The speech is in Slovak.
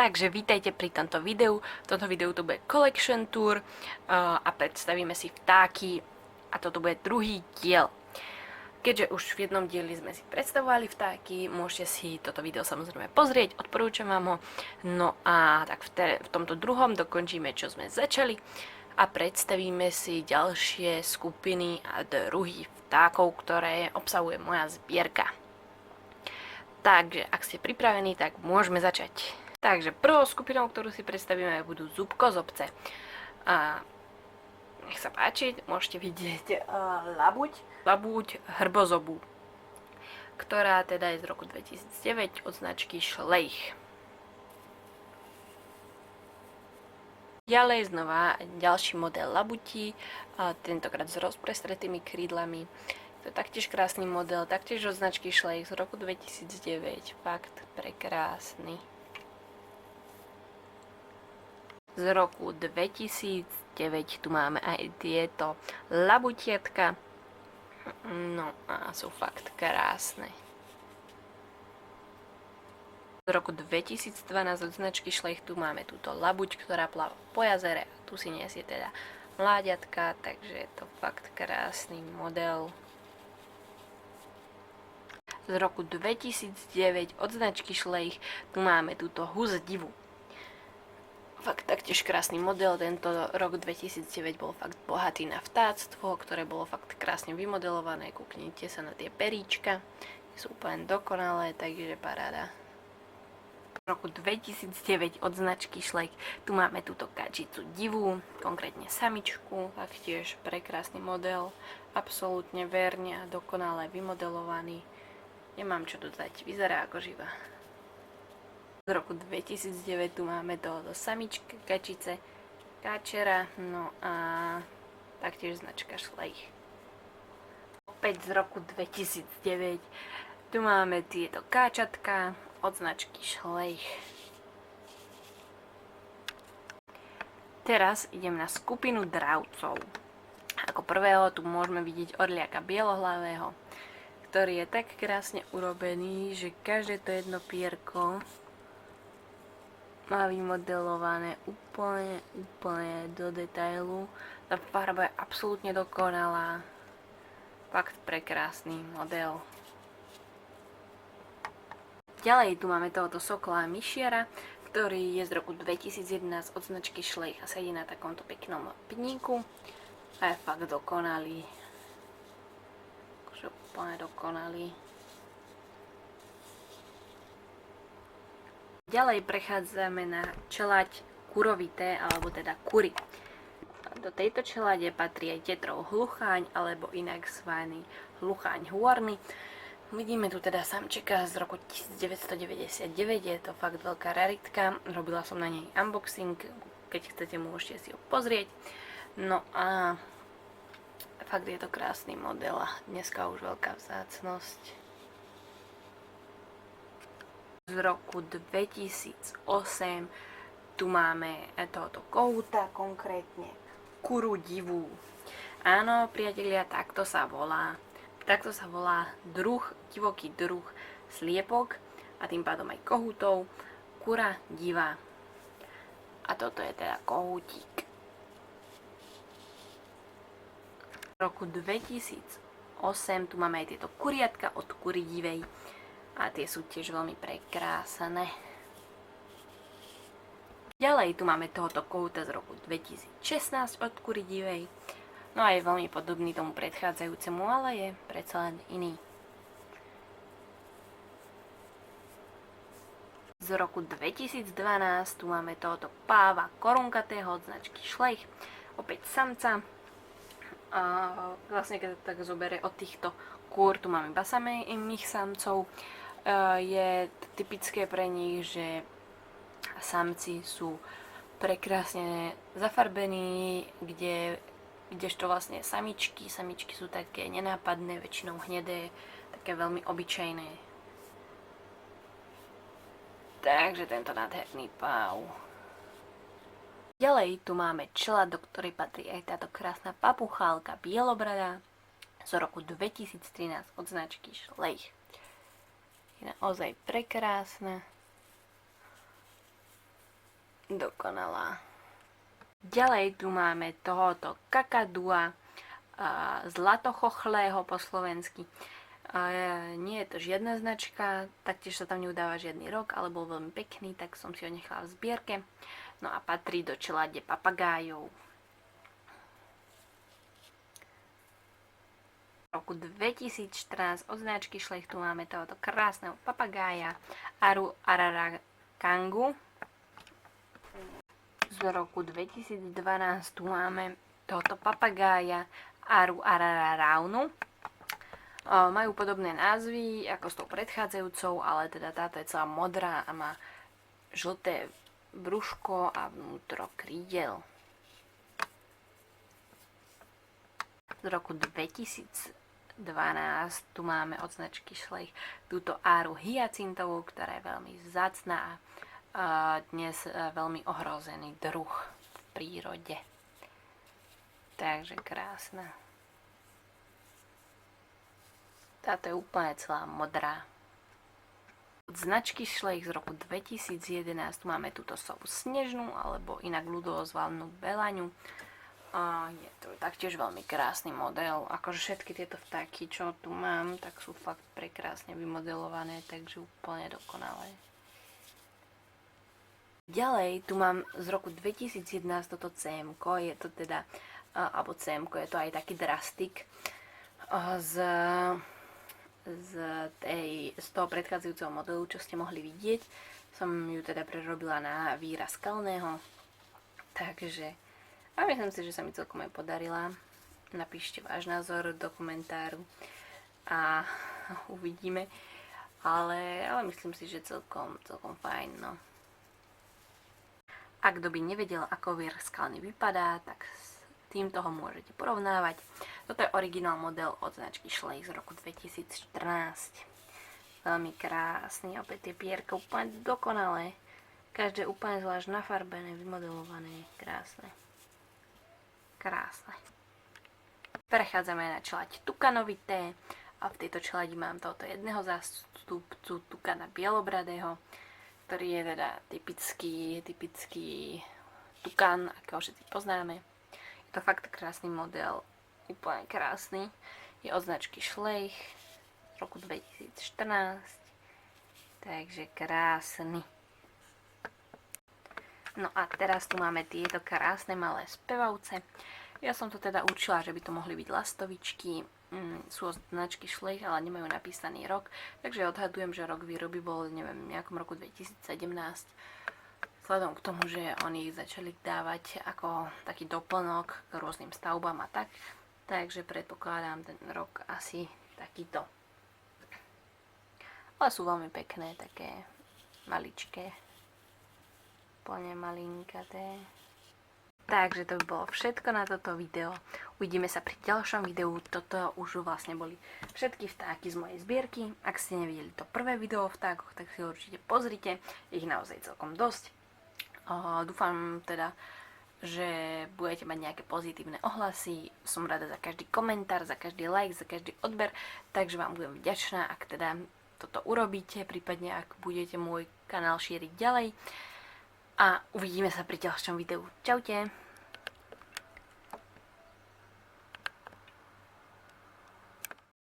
Takže vítajte pri tomto videu. V tomto videu to bude Collection Tour a predstavíme si vtáky a toto bude druhý diel. Keďže už v jednom dieli sme si predstavovali vtáky, môžete si toto video samozrejme pozrieť, odporúčam vám ho. No a tak v tomto druhom dokončíme, čo sme začali a predstavíme si ďalšie skupiny a druhy vtákov, ktoré obsahuje moja zbierka. Takže ak ste pripravení, tak môžeme začať. Takže prvou skupinou, ktorú si predstavíme, budú zubkozobce. A nech sa páči, môžete vidieť labuť hrbozobu, ktorá teda je z roku 2009 od značky Schleich. Ďalej znova ďalší model labutí, tentokrát s rozprestretými krídlami. To je taktiež krásny model, taktiež od značky Schleich z roku 2009, fakt prekrásny. Z roku 2009 tu máme aj tieto labutiatka, no a sú fakt krásne. Z roku 2012 od značky Schleich tu máme túto labuť, ktorá pláva po jazere a tu si nesie teda mláďatka, takže je to fakt krásny model. Z roku 2009 od značky Schleich tu máme túto hus divu. Fakt taktiež krásny model, tento rok 2009 bol fakt bohatý na vtáctvo, ktoré bolo fakt krásne vymodelované, kúknite sa na tie períčka, sú úplne dokonalé, takže paráda. V roku 2009 od značky Schleich tu máme túto kačicu divu, konkrétne samičku, taktiež prekrásny model, absolútne verne a dokonale vymodelovaný, nemám čo dodať, vyzerá ako živá. Z roku 2009 tu máme tohoto samička kačice, káčera, no a taktiež značka Schleich. Opäť z roku 2009 tu máme tieto káčatka od značky Schleich. Teraz idem na skupinu dravcov. Ako prvého tu môžeme vidieť orliaka bielohlavého, ktorý je tak krásne urobený, že každé to jedno pierko má vymodelované úplne do detailu. Tá farba je absolútne dokonalá. Fakt prekrásny model. Ďalej tu máme tohoto sokola myšiara, ktorý je z roku 2011 od značky Schleich a sedí na takomto peknom pníku. A je fakt dokonalý. Akože úplne dokonalý. Ďalej prechádzame na čeľaď kurovité, alebo teda kury. Do tejto čeľade patrí aj tetrov hlucháň, alebo inak zvaný hlucháň hôrny. Vidíme tu teda samčeka z roku 1999, je to fakt veľká raritka, robila som na nej unboxing, keď chcete môžete si ho pozrieť. No a fakt je to krásny model a dneska už veľká vzácnosť. Z roku 2008 tu máme tohoto kohúta, konkrétne kuru divú. Áno, priatelia, takto sa volá divoký druh sliepok a tým pádom aj kohútov, kura divá. A toto je teda kohútik. V roku 2008 tu máme aj tieto kuriatka od kury divej. A tie sú tiež veľmi prekrásne. Ďalej tu máme tohoto kohúta z roku 2016 od kury divej. No a je veľmi podobný tomu predchádzajúcemu, ale je predsa len iný. Z roku 2012 tu máme tohoto páva korunkatého od značky Schleich. Opäť samca. A vlastne keď tak zoberie od týchto kôr, tu máme iba samých samcov. Je typické pre nich, že samci sú prekrásne zafarbení, kdežto vlastne samičky sú také nenápadné, väčšinou hnedé, také veľmi obyčajné. Takže tento nádherný páv. Ďalej tu máme čeľaď, do ktorej patrí aj táto krásna papuchálka bielobrada z roku 2013 od značky Schleich. Je naozaj prekrásna. dokonalá. Ďalej tu máme tohoto kakadua, zlatochochlého po slovensky. Nie je to žiadna značka, taktiež sa tam neudáva žiadny rok, ale bol veľmi pekný, tak som si ho nechala v zbierke. No a patrí do čelade papagájov. V roku 2014 od značky Schleich tu máme tohoto krásneho papagája Aru Ararakangu. Z roku 2012 tu máme tohoto papagája Aru Araraunu. Majú podobné názvy ako s tou predchádzajúcou, ale teda táto je celá modrá a má žlté brúško a vnútro krídel. Z roku 2012 tu máme od značky Schleich túto Aru hyacintovú, ktorá je veľmi vzácna a dnes veľmi ohrozený druh v prírode. Takže krásna. Táto je úplne celá modrá. Od značky Schleich z roku 2011 tu máme túto sovu snežnú, alebo inak ľudovozvalnú belaňu. Je to taktiež veľmi krásny model. Akože všetky tieto vtáky, čo tu mám, tak sú fakt prekrásne vymodelované, takže úplne dokonalé. Ďalej tu mám z roku 2011 toto CM-ko, je to teda, alebo CM-ko, je to aj taký drastik z toho predchádzajúceho modelu, čo ste mohli vidieť. Som ju teda prerobila na víra skalného. Takže a myslím si, že sa mi celkom aj podarila. Napíšte váš názor do komentáru a uvidíme. Ale myslím si, že celkom fajn, no. Ak kto by nevedel, ako vír skalný vypadá, tak týmto ho môžete porovnávať. Toto je originál model od značky Schleich z roku 2014. Veľmi krásny, opäť tie pierka úplne dokonalé. Každé úplne zvlášť nafarbené, vymodelované, krásne. Krásne. Prechádzame na čelať tukanovité a v tejto čeladi mám tohoto jedného zástupcu tukana bielobradého, ktorý je teda typický tukan, akého všetci poznáme. Je to fakt krásny model, úplne krásny. Je od značky Schleich z roku 2014, takže krásny. No a teraz tu máme tieto krásne malé spevavce. Ja som to teda určila, že by to mohli byť lastovičky. Sú od značky Schleich, ale nemajú napísaný rok, takže odhadujem, že rok výroby bol, neviem, v nejakom roku 2017. Vzhľadom k tomu, že oni ich začali dávať ako taký doplnok k rôznym stavbám a tak, takže predpokladám ten rok asi takýto. Ale sú veľmi pekné, také maličké, plne malinkaté. Takže to by bolo všetko na toto video. Uvidíme sa pri ďalšom videu. Toto už vlastne boli všetky vtáky z mojej zbierky. Ak ste nevideli to prvé video o vtákoch, tak si ho určite pozrite. Je ich naozaj celkom dosť. Dúfam teda, že budete mať nejaké pozitívne ohlasy. Som rada za každý komentár, za každý like, za každý odber. Takže vám budem vďačná, ak teda toto urobíte, prípadne ak budete môj kanál šíriť ďalej. A uvidíme sa pri ďalšom videu. Čaute!